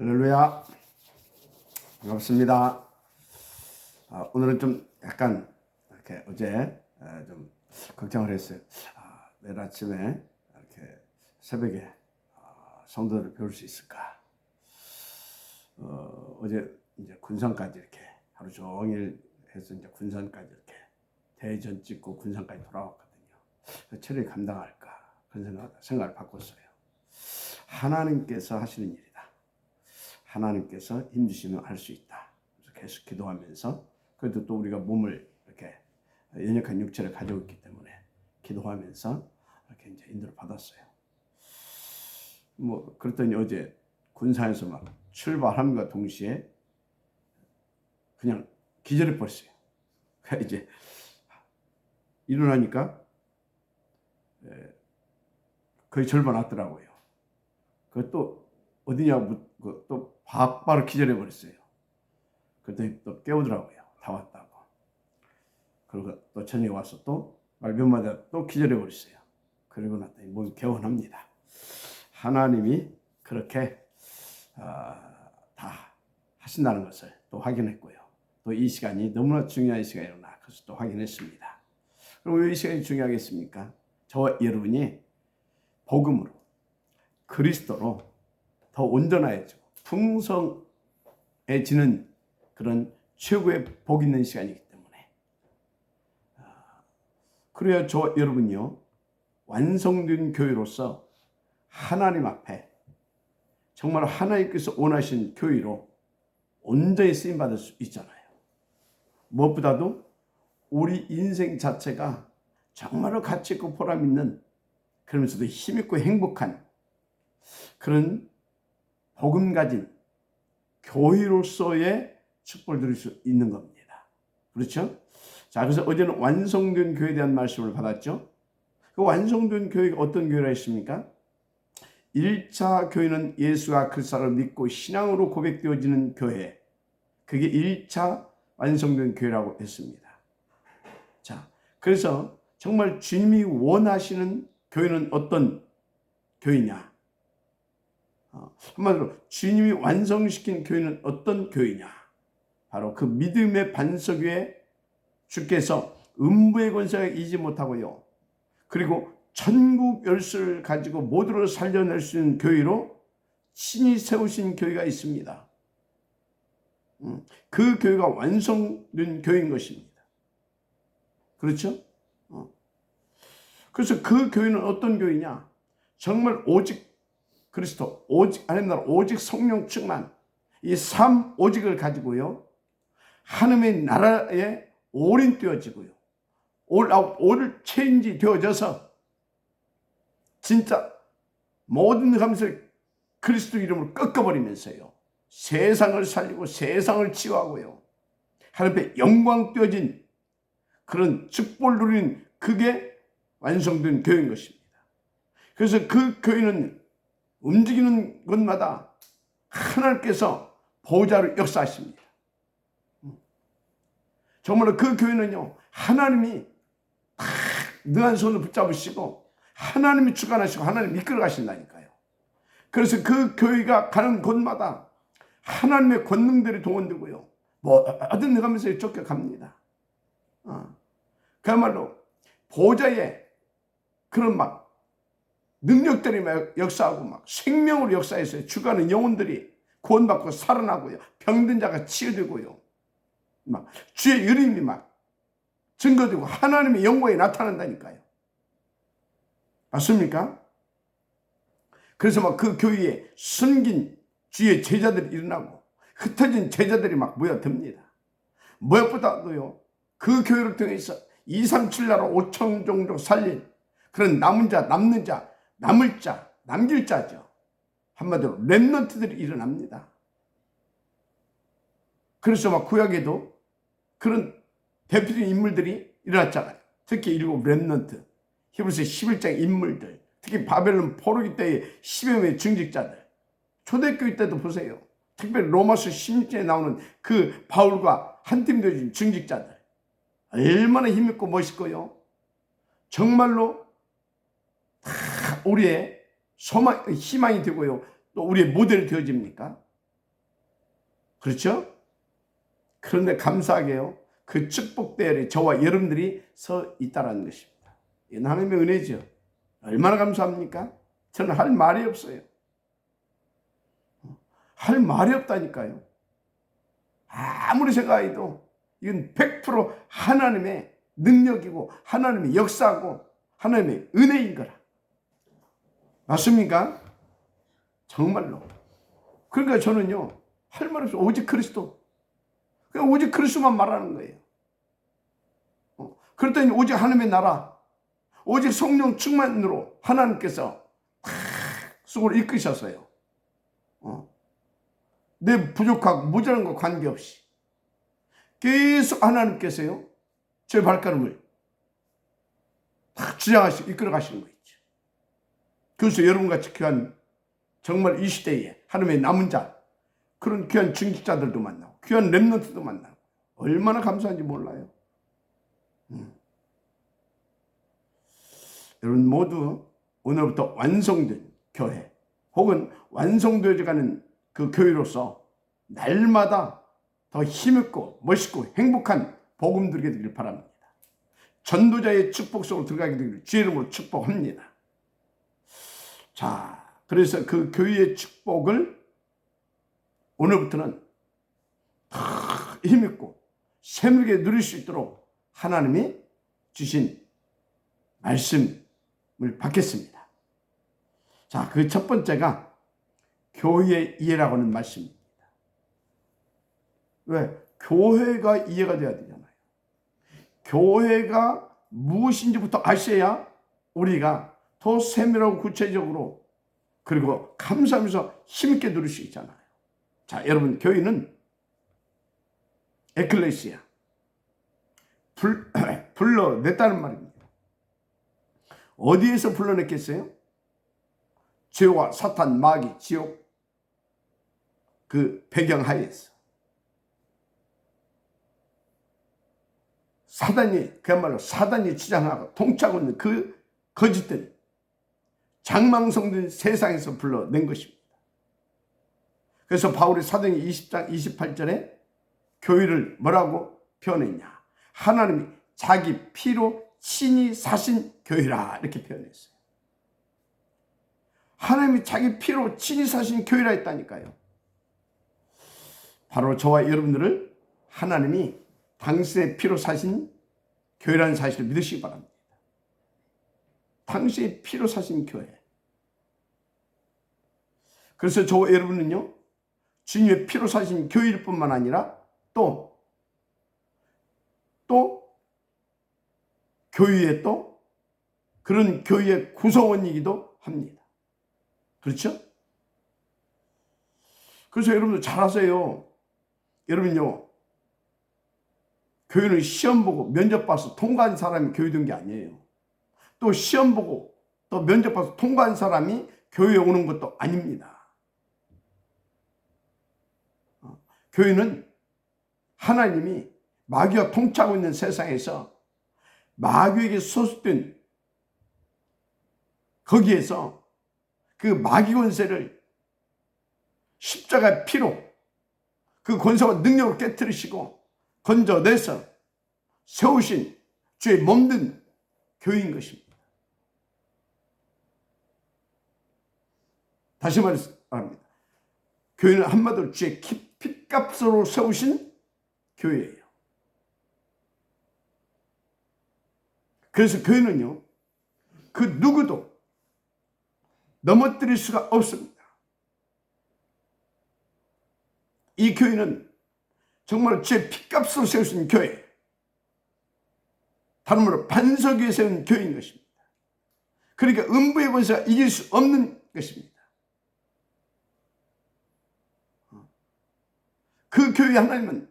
할렐루야. 반갑습니다. 오늘은 좀 약간 이렇게 어제 좀 걱정을 했어요. 내일 아침에 이렇게 새벽에 성도들을 배울 수 있을까? 어제 이제 군산까지 이렇게 하루 종일 해서 이제 군산까지 이렇게 대전 찍고 군산까지 돌아왔거든요. 체력이 감당할까? 그런 생각을 바꿨어요. 하나님께서 하시는 일이다. 하나님께서 힘주시면 할 수 있다. 그래서 계속 기도하면서, 그래도 또 우리가 몸을 이렇게 연약한 육체를 가지고 있기 때문에 기도하면서 이렇게 이제 인도를 받았어요. 그랬더니 어제 군산에서 막 출발함과 동시에 그냥 기절해 버렸어요. 이제 일어나니까 거의 절반 왔더라고요. 그것도 어디냐고 또 바로 기절해 버렸어요. 그랬더니 또 깨우더라고요. 다 왔다고. 그리고 또 저녁에 와서 또 말 몇 마디 또 기절해 버렸어요. 그리고 났더니 몸이 개운합니다. 하나님이 그렇게 다 하신다는 것을 또 확인했고요. 또 이 시간이 너무나 중요한 시간이구나. 그래서 또 확인했습니다. 그럼 왜 이 시간이 중요하겠습니까? 저와 여러분이 복음으로, 그리스도로 더 온전해지고 풍성해지는 그런 최고의 복 있는 시간이기 때문에, 그래야 저 여러분이요 완성된 교회로서 하나님 앞에 정말 하나님께서 원하신 교회로 온전히 쓰임받을 수 있잖아요. 무엇보다도 우리 인생 자체가 정말로 가치 있고 보람 있는, 그러면서도 힘있고 행복한 그런 복음 가진 교회로서의 축복을 드릴 수 있는 겁니다. 그렇죠? 자, 그래서 어제는 완성된 교회에 대한 말씀을 받았죠. 그 완성된 교회가 어떤 교회라 했습니까? 1차 교회는 예수가 그리스도를 믿고 신앙으로 고백되어지는 교회, 그게 1차 완성된 교회라고 했습니다. 자, 그래서 정말 주님이 원하시는 교회는 어떤 교회냐? 한마디로 주님이 완성시킨 교회는 어떤 교회냐? 바로 그 믿음의 반석 위에 주께서 음부의 권세가 이기지 못하고요, 그리고 천국 열쇠를 가지고 모두를 살려낼 수 있는 교회로 친히 세우신 교회가 있습니다. 그 교회가 완성된 교회인 것입니다. 그렇죠? 그래서 그 교회는 어떤 교회냐? 정말 오직 그리스도, 오직 아니면 오직 성령 충만, 이 3오직을 가지고요 하나님의 나라에 올인되어지고요, 올 체인지 되어져서 진짜 모든 감사를 그리스도 이름으로 꺾어버리면서요 세상을 살리고 세상을 치유하고요 하나님의 영광 되어진 그런 축복을 누리는, 그게 완성된 교회인 것입니다. 그래서 그 교회는 움직이는 곳마다 하나님께서 보좌로 역사하십니다. 정말로 그 교회는요 하나님이 다 능한 손을 붙잡으시고 하나님이 주관하시고 하나님이 이끌어 가신다니까요. 그래서 그 교회가 가는 곳마다 하나님의 권능들이 동원되고요 모든 능하면서 쫓겨갑니다. 그야말로 보좌에 그런 막 능력들이 막 역사하고 막 생명으로 역사해서 주가는 영혼들이 구원받고 살아나고요, 병든 자가 치유되고요, 막 주의 이름이 막 증거되고 하나님의 영광이 나타난다니까요. 맞습니까? 그래서 막 그 교회에 숨긴 주의 제자들이 일어나고 흩어진 제자들이 막 모여듭니다. 무엇보다도요 그 교회를 통해서 237 나라 5천 종족 살린 그런 남은 자, 남는 자, 남을 자, 남길 자죠. 한마디로 렘넌트들이 일어납니다. 그래서 막 구약에도 그런 대표적인 인물들이 일어났잖아요. 특히 7 렘넌트, 히브리서 11장 인물들, 특히 바벨론 포로기 때의 10여 명의 증직자들, 초대교회 때도 보세요. 특별히 로마서 16장에 나오는 그 바울과 한 팀 되어진 증직자들, 얼마나 힘있고 멋있고요 정말로 다 우리의 소망, 희망이 되고요 또 우리의 모델이 되어집니까? 그렇죠? 그런데 감사하게요, 그 축복대열에 저와 여러분들이 서 있다는 것입니다. 이건 하나님의 은혜죠. 얼마나 감사합니까? 저는 할 말이 없어요. 할 말이 없다니까요. 아무리 생각해도 이건 100% 하나님의 능력이고 하나님의 역사고 하나님의 은혜인 거라. 맞습니까? 정말로. 그러니까 저는요, 할 말 없어. 오직 그리스도. 그냥 오직 그리스도만 말하는 거예요. 그랬더니 오직 하나님의 나라, 오직 성령 충만으로 하나님께서 속으로 이끄셨어요. 내 부족하고 모자란 거 관계없이 계속 하나님께서요, 제 발걸음을 다 주장하시고 이끌어 가시는 거 있죠. 그래서 여러분같이 귀한, 정말 이 시대에 하나님의 남은 자, 그런 귀한 중직자들도 만나고 귀한 렘넌트도 만나고 얼마나 감사한지 몰라요. 여러분 모두 오늘부터 완성된 교회 혹은 완성되어가는 그 교회로서 날마다 더 힘있고 멋있고 행복한 복음 들게 되길 바랍니다. 전도자의 축복 속으로 들어가게 되기를 주의 이름으로 축복합니다. 자, 그래서 그 교회의 축복을 오늘부터는 힘있고 샘있게 누릴 수 있도록 하나님이 주신 말씀을 받겠습니다. 자, 그 첫 번째가 교회의 이해라고 하는 말씀입니다. 왜? 교회가 이해가 돼야 되잖아요. 교회가 무엇인지부터 아셔야 우리가 더 세밀하고 구체적으로 그리고 감사하면서 힘있게 누릴 수 있잖아요. 자, 여러분, 교회는 에클레시아, 불러냈다는 말입니다. 어디에서 불러냈겠어요? 죄와 사탄, 마귀, 지옥 그 배경 하에서 사단이, 그야말로 사단이 주장하고 통치하고 있는 그 거짓된 장망성된 세상에서 불러낸 것입니다. 그래서 바울이 사도행전 20장 28절에 교회를 뭐라고 표현했냐? 하나님이 자기 피로 친히 사신 교회라, 이렇게 표현했어요. 하나님이 자기 피로 친히 사신 교회라 했다니까요. 바로 저와 여러분들을 하나님이 당신의 피로 사신 교회라는 사실을 믿으시기 바랍니다. 당신의 피로 사신 교회. 그래서 저와 여러분은요, 주님의 피로 사신 교회일 뿐만 아니라 또 교회의 또 그런 교회의 구성원이기도 합니다. 그렇죠? 그래서 여러분들 잘 아세요. 여러분요, 교회는 시험 보고 면접 봐서 통과한 사람이 교회 된 게 아니에요. 또 시험 보고 또 면접 봐서 통과한 사람이 교회에 오는 것도 아닙니다. 교회는 하나님이 마귀가 통치하고 있는 세상에서 마귀에게 소속된 거기에서 그 마귀 권세를 십자가의 피로 그 권세와 능력으로 깨뜨리시고 건져내서 세우신 주의 몸된 교회인 것입니다. 다시 말합니다. 교회는 한마디로 주의 핏값으로 세우신 교회예요. 그래서 교회는요, 그 누구도 넘어뜨릴 수가 없습니다. 이 교회는 정말 주의 핏값으로 세우신 교회, 다른 말로 반석 위에 세운 교회인 것입니다. 그러니까 음부의 권세가 이길 수 없는 것입니다. 그 교회 하나님은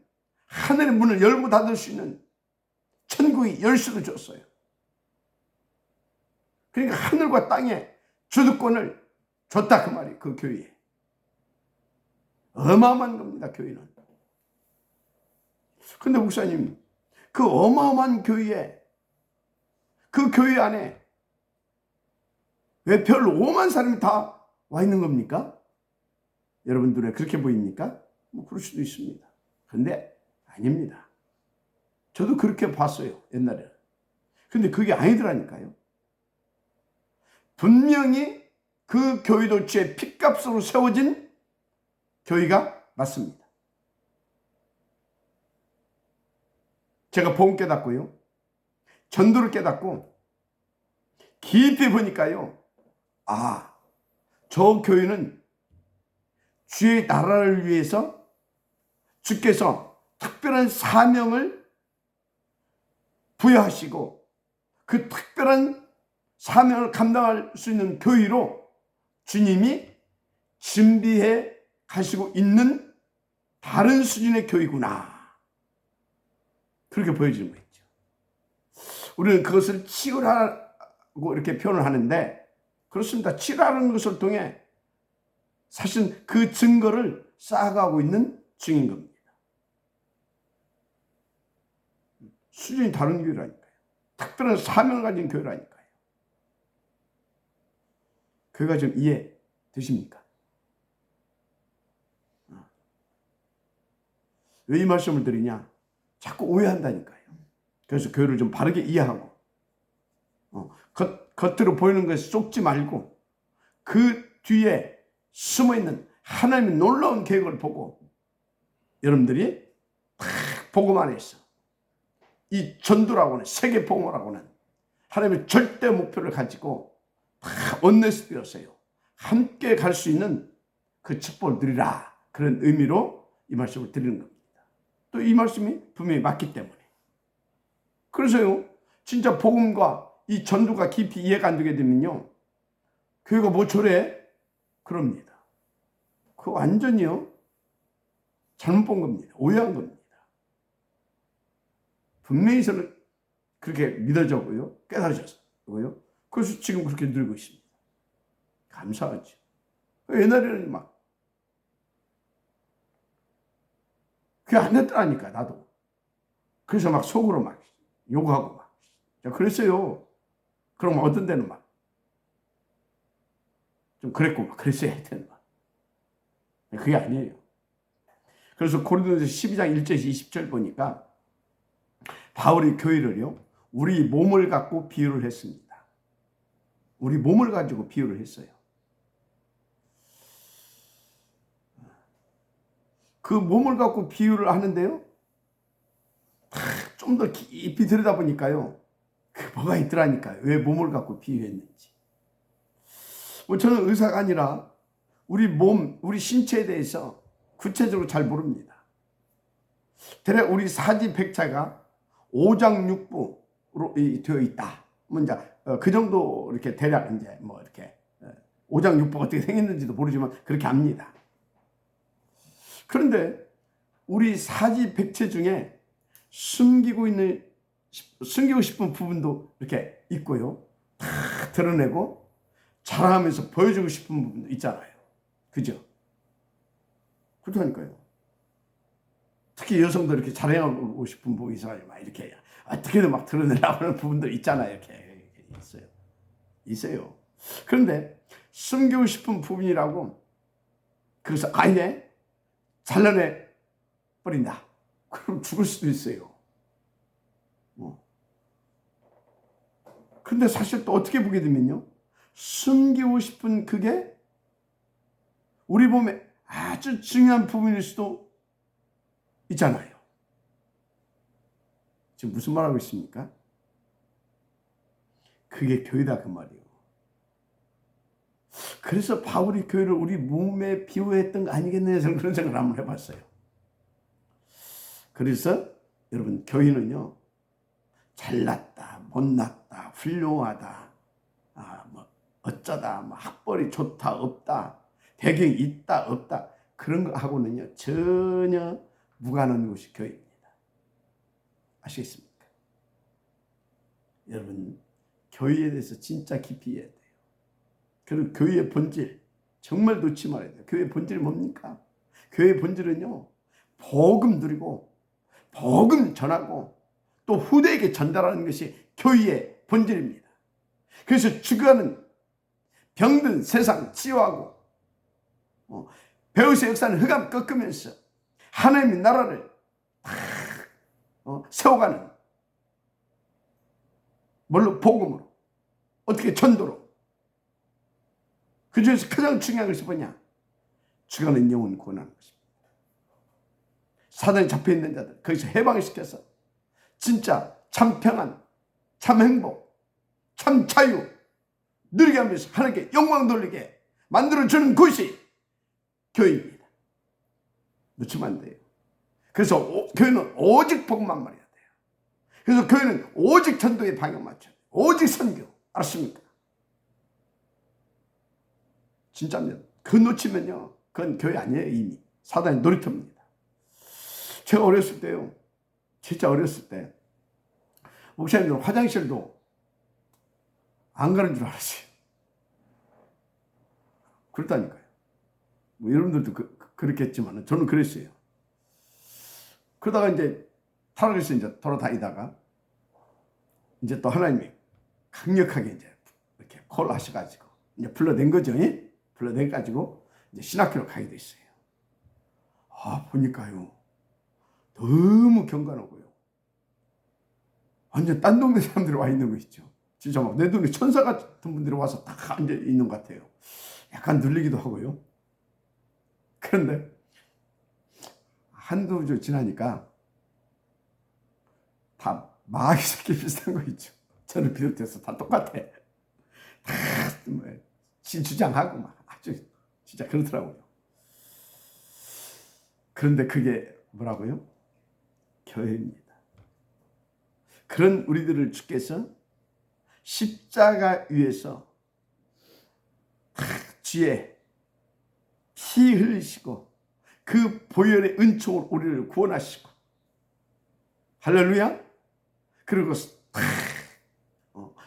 하늘의 문을 열고 닫을 수 있는 천국의 열쇠를 줬어요. 그러니까 하늘과 땅에 주도권을 줬다, 그 말이에요. 그 교회에. 어마어마한 겁니다, 교회는. 근데 목사님, 그 어마어마한 교회에, 그 교회 안에 왜 별로 5만 사람이 다 와 있는 겁니까? 여러분들의 그렇게 보입니까? 뭐 그럴 수도 있습니다. 그런데 아닙니다. 저도 그렇게 봤어요, 옛날에는. 근데 그게 아니더라니까요. 분명히 그 교회도처의 핏값으로 세워진 교회가 맞습니다. 제가 복음 깨닫고요, 전도를 깨닫고 깊이 보니까요, 아, 저 교회는 주의 나라를 위해서 주께서 특별한 사명을 부여하시고 그 특별한 사명을 감당할 수 있는 교회로 주님이 준비해 가시고 있는 다른 수준의 교회구나, 그렇게 보여지는 거죠. 우리는 그것을 치유라고 이렇게 표현을 하는데, 그렇습니다. 치유라는 것을 통해 사실 그 증거를 쌓아가고 있는 중인 겁니다. 수준이 다른 교회라니까요. 특별한 사명을 가진 교회라니까요. 교회가 좀 이해되십니까? 왜 이 말씀을 드리냐? 자꾸 오해한다니까요. 그래서 교회를 좀 바르게 이해하고, 겉으로 보이는 것에 속지 말고 그 뒤에 숨어있는 하나님의 놀라운 계획을 보고 여러분들이 딱 복음 안에서 이 전도라고 하는 세계 복음이라고 하는 하나님의 절대 목표를 가지고 다 원내스 되었어요. 함께 갈 수 있는 그 축복을 누리라, 그런 의미로 이 말씀을 드리는 겁니다. 또 이 말씀이 분명히 맞기 때문에. 그래서요, 진짜 복음과 이 전도가 깊이 이해가 안 되게 되면요, 교회가 뭐 저래? 그럽니다. 그거 완전히요 잘못 본 겁니다. 오해한 겁니다. 분명히 저는 그렇게 믿어졌고요, 깨달으셨고요. 그래서 지금 그렇게 늘고 있습니다. 감사하죠. 옛날에는 막 그게 안 됐더라니까, 나도. 그래서 막 속으로 막 욕하고 막 그랬어요. 그럼 어떤 데는 막 좀 그랬고 막 그랬어야 했던 막. 그게 아니에요. 그래서 고린도서 12장 1절에서 20절 보니까 바울이 교회를요, 우리 몸을 갖고 비유를 했습니다. 우리 몸을 가지고 비유를 했어요. 그 몸을 갖고 비유를 하는데요, 좀 더 깊이 들여다보니까요, 뭐가 있더라니까요. 왜 몸을 갖고 비유했는지. 저는 의사가 아니라 우리 몸, 우리 신체에 대해서 구체적으로 잘 모릅니다. 대략 우리 사지백차가 오장육부로 되어 있다. 이제 그 정도 이렇게 대략 이제 뭐 이렇게 오장육부가 어떻게 생겼는지도 모르지만 그렇게 압니다. 그런데 우리 사지백체 중에 숨기고 싶은 부분도 이렇게 있고요, 다 드러내고 자랑하면서 보여주고 싶은 부분도 있잖아요. 그죠? 그렇다니까요. 특히 여성도 이렇게 자랑하고 싶은 부분이 있어요. 막 이렇게 어떻게든 막 드러내려고 하는 부분도 있잖아요. 이렇게 있어요. 그런데 숨기고 싶은 부분이라고 그래서 아예 잘라내 버린다. 그럼 죽을 수도 있어요. 그런데 사실 또 어떻게 보게 되면요, 숨기고 싶은 그게 우리 몸에 아주 중요한 부분일 수도 있잖아요. 지금 무슨 말하고 있습니까? 그게 교회다, 그 말이에요. 그래서 바울이 교회를 우리 몸에 비유했던 거 아니겠네, 저는 그런 생각을 한번 해봤어요. 그래서 여러분, 교회는요, 잘났다, 못났다, 훌륭하다, 뭐 어쩌다, 뭐 학벌이 좋다, 없다, 배경이 있다, 없다, 그런 거 하고는요 전혀 무관한 것이 교회입니다. 아시겠습니까? 여러분, 교회에 대해서 진짜 깊이 이해해야 돼요. 그리고 교회의 본질 정말 놓지 말아야 돼요. 교회의 본질이 뭡니까? 교회의 본질은요, 복음 누리고 복음 전하고 또 후대에게 전달하는 것이 교회의 본질입니다. 그래서 죽어가는 병든 세상 치유하고 배우의 역사는 흑암 꺾으면서 하나님의 나라를 세워가는, 뭘로? 복음으로. 어떻게? 전도로. 그 중에서 가장 중요한 것이 뭐냐? 죽어가는 영혼 구원하는 것입니다. 사단에 잡혀있는 자들 거기서 해방을 시켜서 진짜 참 평안, 참 행복, 참 자유 누리게 하면서 하나님께 영광 돌리게 만들어주는 곳이 교회입니다. 놓치면 안 돼요. 그래서 교회는 오직 복음만 말해야 돼요. 그래서 교회는 오직 전도의 방향 맞춰요. 오직 선교. 알았습니까? 진짜입니다. 그 놓치면요, 그건 교회 아니에요. 이미 사단의 놀이터입니다. 제가 어렸을 때요, 진짜 어렸을 때 목사님들 화장실도 안 가는 줄 알았어요. 그렇다니까요. 뭐 여러분들도 그렇겠지만 저는 그랬어요. 그러다가 이제 타락해서 이제 돌아다니다가 이제 또 하나님이 강력하게 이제 이렇게 콜 하셔가지고 이제 불러낸 거죠. 불러내가지고 이제 신학교로 가게 됐어요. 보니까요, 너무 경건하고요, 완전 딴 동네 사람들이 와 있는 거 있죠. 진짜 막 내 동네 천사 같은 분들이 와서 딱 앉아 있는 것 같아요. 약간 눌리기도 하고요. 그런데 한두 주 지나니까 다 마귀 새끼 비슷한 거 있죠. 저를 비롯해서 다 똑같아. 다 신주장하고 막 아주 진짜 그렇더라고요. 그런데 그게 뭐라고요? 교회입니다. 그런 우리들을 주께서 십자가 위에서 주의 피 흘리시고 그 보혈의 은총으로 우리를 구원하시고, 할렐루야. 그리고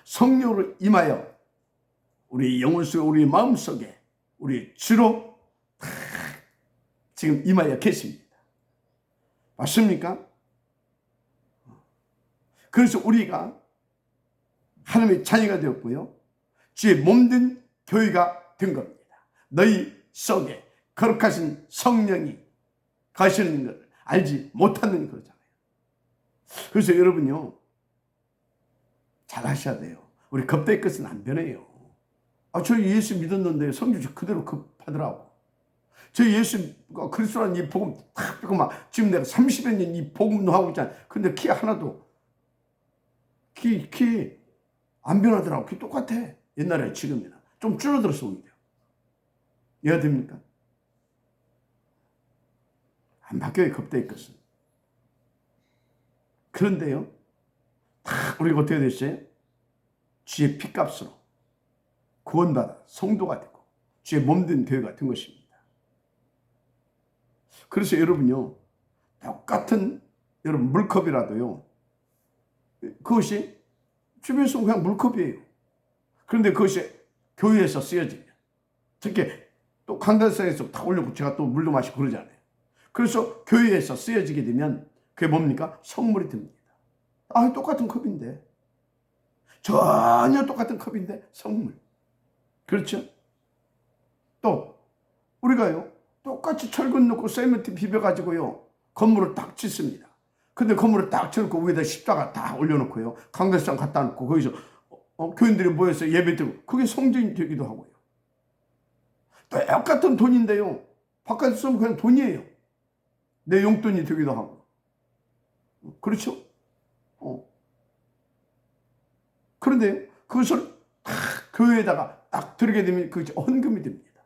성령으로 임하여 우리 영혼 속에, 우리 마음 속에, 우리 주로 지금 임하여 계십니다. 맞습니까? 그래서 우리가 하나님의 자녀가 되었고요, 주의 몸된 교회가 된 겁니다. 너희 속에 거룩하신 성령이 가시는 것을 알지 못하는 거잖아요. 그래서 여러분요, 잘 하셔야 돼요. 우리 겁될 것은 안 변해요. 저 예수 믿었는데 성경 그대로 급하더라고. 저 예수가 그리스도라는 이 복음 딱 듣고 막 지금 내가 30여 년 이 복음도 하고 있잖아. 근데 키 하나도 키 안 변하더라고. 키 똑같아. 옛날에 지금이나 좀 줄어들어서 오는데요. 이해가 됩니까? 안 바뀌어요. 겁될 것은. 그런데요, 우리가 어떻게 됐어요? 주의 피값으로 구원받아 성도가 되고 주의 몸된 교회가 된 것입니다. 그래서 여러분요, 똑같은 여러분 물컵이라도요, 그것이 주변에서 그냥 물컵이에요. 그런데 그것이 교회에서 쓰여지면, 특히 또 강단상에서 다 올려고 제가 또 물도 마시고 그러잖아요. 그래서 교회에서 쓰여지게 되면 그게 뭡니까? 성물이 됩니다. 똑같은 컵인데, 전혀 똑같은 컵인데 성물. 그렇죠? 또 우리가요, 똑같이 철근 넣고 세멘트 비벼가지고요 건물을 딱 짓습니다. 근데 건물을 딱 쳐놓고 위에다 십자가 딱 올려놓고요 강대상 갖다 놓고 거기서 교인들이 모여서 예배 드리고, 그게 성전이 되기도 하고요. 똑같은 돈인데요, 바깥에 쓰면 그냥 돈이에요. 내 용돈이 되기도 하고. 그렇죠? 그런데 그것을 딱 교회에다가 딱 들게 되면 그것이 헌금이 됩니다.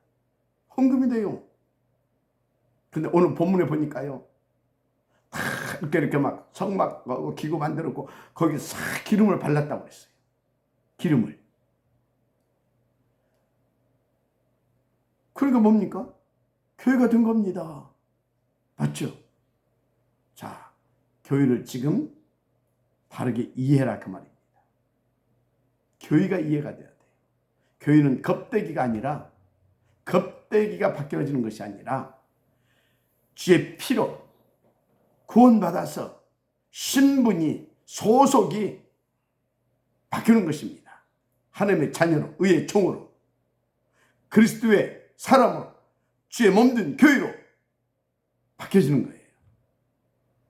헌금이 돼요. 근데 오늘 본문에 보니까요, 이렇게 막 성막 기구 만들었고 거기에 싹 기름을 발랐다고 했어요. 기름을. 그러니까 뭡니까? 교회가 된 겁니다. 맞죠? 자, 교회를 지금 바르게 이해해라 그 말입니다. 교회가 이해가 돼야 돼요. 교회는 겁대기가 아니라, 겁대기가 바뀌어지는 것이 아니라 주의 피로 구원받아서 신분이, 소속이 바뀌는 것입니다. 하나님의 자녀로, 의의 종으로, 그리스도의 사람으로, 주의 몸된 교회로 바뀌어지는 거예요.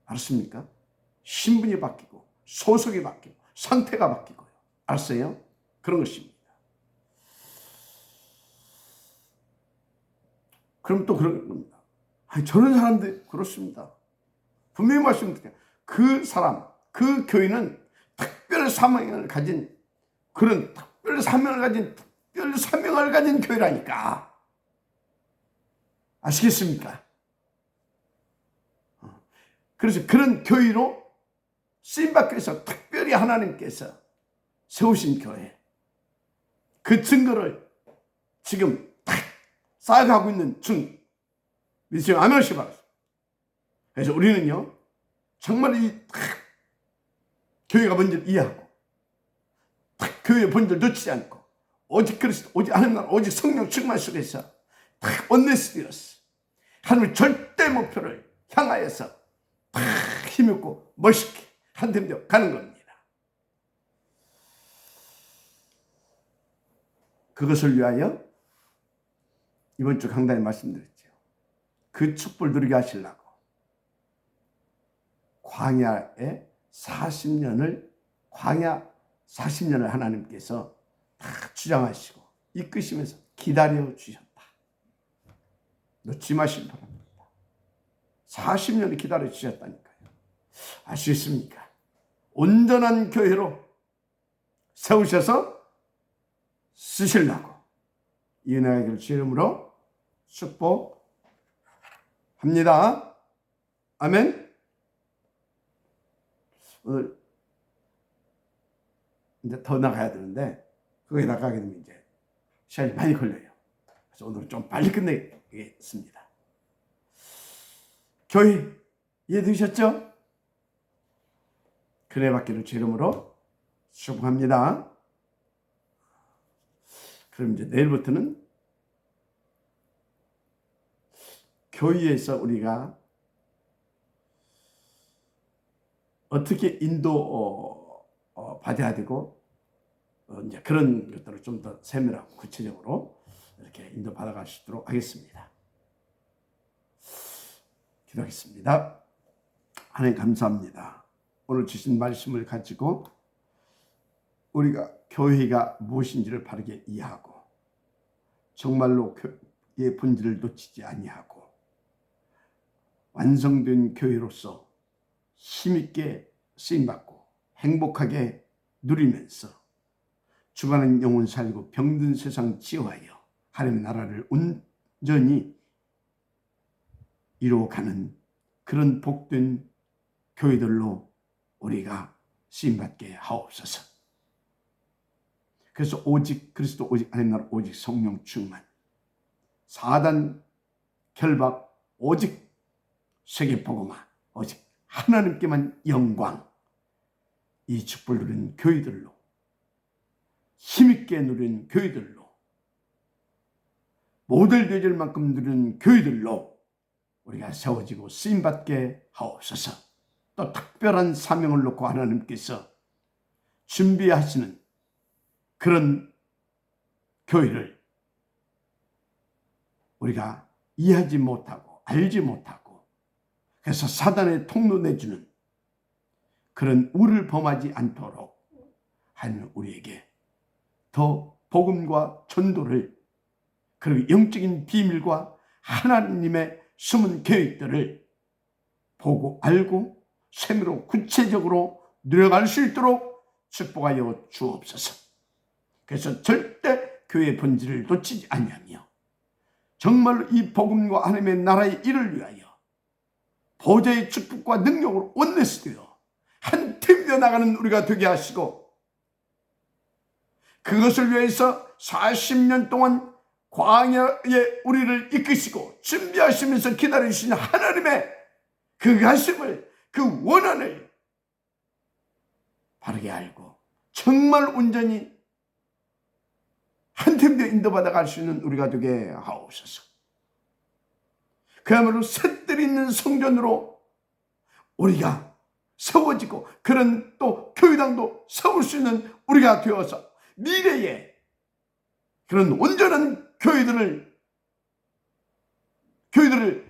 알았습니까? 신분이 바뀌고 소속이 바뀌고 상태가 바뀌고요. 알았어요? 그런 것입니다. 그럼 또 그런 겁니다. 아니, 저런 사람들 그렇습니다. 분명히 말씀드릴게요. 그 사람, 그 교인은 특별 사명을 가진 그런 특별 사명을 가진 교회라니까. 아시겠습니까? 그래서 그런 교회로 쓰임받기 위해서 특별히 하나님께서 세우신 교회, 그 증거를 지금 딱 쌓아가고 있는 중. 믿으시면 아멘 하시기 바랍니다. 그래서 우리는요, 정말 이 교회가 뭔지를 이해하고 교회의 본질을 놓치지 않고 오직 그리스도, 오직 하나님 나라, 오직 성령 충만 속에서 언네스티어스 하나님의 절대 목표를 향하여서 힘있고 멋있게 한템되어 가는 겁니다. 그것을 위하여 이번 주 강단에 말씀드렸죠. 그 축복을 누리게 하시려고 광야에 40년을 하나님께서 다 주장하시고 이끄시면서 기다려 주셨다. 놓지 마시기 바랍니다. 40년을 기다려 주셨다니까요. 아시겠습니까? 온전한 교회로 세우셔서 쓰시려고 이 은혜의 길 이름으로 축복합니다. 아멘. 오늘 이제 더 나가야 되는데 거기에 나가게 되면 이제 시간이 많이 걸려요. 그래서 오늘 좀 빨리 끝내겠습니다. 교회 이해되셨죠? 그래 받기를 주 이름으로 축복합니다. 그럼 이제 내일부터는 교회에서 우리가 어떻게 인도 받아야 되고 이제 그런 것들을 좀 더 세밀하고 구체적으로 이렇게 인도 받아갈 수 있도록 하겠습니다. 기도하겠습니다. 하나님 감사합니다. 오늘 주신 말씀을 가지고 우리가 교회가 무엇인지를 바르게 이해하고 정말로 교회의 본질을 놓치지 아니하고 완성된 교회로서 힘있게 쓰임받고 행복하게 누리면서 죽어가는 영혼 살리고 병든 세상 치유하여 하나님의 나라를 온전히 이루어가는 그런 복된 교회들로 우리가 쓰임받게 하옵소서. 그래서 오직 그리스도, 오직 하나님 나라, 오직 성령 충만, 사단 결박, 오직 세계복음화, 오직 하나님께만 영광, 이 축복을 누린 교회들로, 힘있게 누린 교회들로, 모델 되질 만큼 누린 교회들로 우리가 세워지고 쓰임받게 하옵소서. 또 특별한 사명을 놓고 하나님께서 준비하시는 그런 교회를 우리가 이해하지 못하고 알지 못하고 그래서 사단의 통로 내주는 그런 우를 범하지 않도록 하나님 우리에게 더 복음과 전도를 그리고 영적인 비밀과 하나님의 숨은 계획들을 보고 알고 세밀로 구체적으로 누려갈 수 있도록 축복하여 주옵소서. 그래서 절대 교회의 본질을 놓치지 아니하며 정말로 이 복음과 하나님의 나라의 일을 위하여 보좌의 축복과 능력으로 원내스되어 한 팀 되어 나가는 우리가 되게 하시고 그것을 위해서 40년 동안 광야에 우리를 이끄시고 준비하시면서 기다리시는 하나님의 그 가심을, 그 원한을 바르게 알고 정말 온전히 한 팀 되어 인도받아 갈 수 있는 우리가 되게 하옵소서. 그야말로 셋들이 있는 성전으로 우리가 세워지고 그런 또 교회당도 세울 수 있는 우리가 되어서 미래에 그런 온전한 교회들을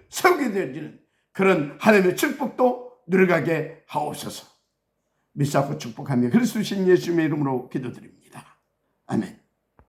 세우게 되어지는 그런 하나님의 축복도 누려가게 하옵소서. 믿사고 축복하며 그리스도 신 예수님의 이름으로 기도드립니다. 아멘.